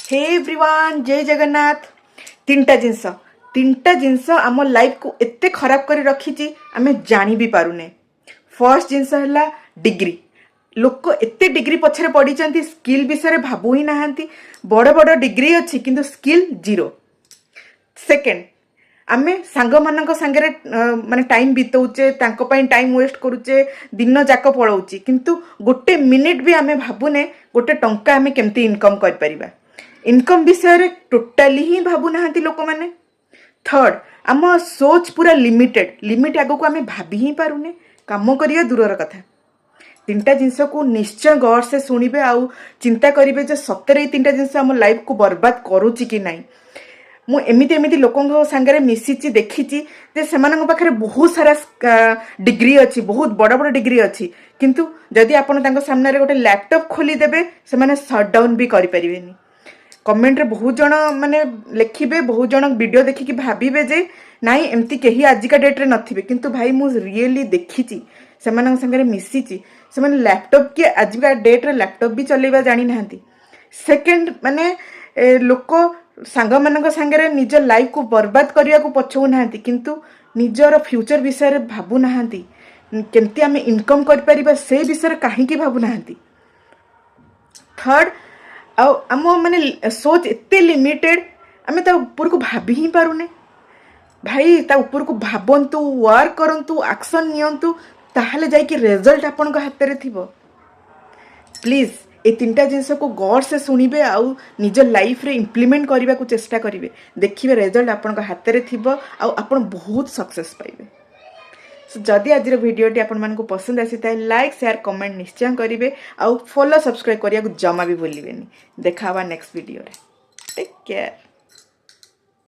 Hey everyone जय जगन्नाथ। तीनटा जिनस आम लाइफ को एते खराब कर रखी आम जानी भी पारुने। फर्स्ट जिनस है डिग्री। लोक एते डिग्री पछरे पड़ी स्किल विषय भाबू ही ना। बड़ बड़ डिग्री अच्छी किंतु स्किल जीरो। सेकेंड आमे सांग मानक सांगरे माने टाइम बितौचे टाइम वेस्ट करूचे दिन जाक पलाउची किंतु गोटे मिनिट भी आमे भाबुने गोटे टंका आमे केमती इनकम कर परिबा। इनकम विषय टोटाली ही भाबू ना लोक मैंने। थर्ड आम सोच पूरा लिमिट आगो को आमे भाभी ही पारुने। काम करिया दूरर कथा। तीनटा जिनस को निश्चय गौर से शुणिबे आउ चिंता करिबे जे सतरे तीनटा जिनस आम लाइफ को बर्बाद करूची कि नहीं। मु एमिति लोकों सांगरे मिसिची देखिची जे सेमानक पाखरे बहुत सारा डिग्री अच्छी, बहुत बड़ बड़ डिग्री अच्छी किंतु जदि आपण तांको सामने रे गोटे लैपटॉप खोली देबे सेमाने शट डाउन भी करि परिबेनी। कमेंट रे बहुत जन माने लिखिबे, बहुत जन वीडियो देखिकी भाबिबे जे नाई एमती केही आजिका डेट रे नथिबे किंतु भाई मु रियली देखिची सेमानक संगे मिसिची सेमाने लैपटॉप के आजिका डेट रे लैपटॉप भी चलेबा जानि नाहंती। सेकंड माने लोक सांग मानक सांगरे निज लाइफ को बर्बाद करिया को पछौ नाहंती किंतु निजर फ्यूचर विषय रे भाबू नाहंती। केमती आमे इनकम कर परिबा से विषय काहे की भाबू नाहंती। थर्ड आम माने सोच एते लिमिटेड आमे ता ऊपर को भाभी ही पारुने। भाई ता ऊपर को भाबंतु, वर्क करंतु, एक्शन नियंतु ताहले जाई कि रिजल्ट आपन को हाथ रे थिबो। प्लीज ए तीनटा जिनस को गौर से शुणिबे आउ निज लाइफ रे इम्प्लीमेंट करने को चेष्टा करिवे। देखिए रिजल्ट आपन को हाथ रे थिबो आउ आपन बहुत सक्सेस पाइबे। सो जदि आज वीडियोटी आपण मानको पसंद आसी ताई लाइक शेयर कमेंट निश्चय करिवे आउ फॉलो सब्सक्राइब करिया को जमा भी भूलिबेनी। देखा नेक्स्ट वीडियो रे। Take care.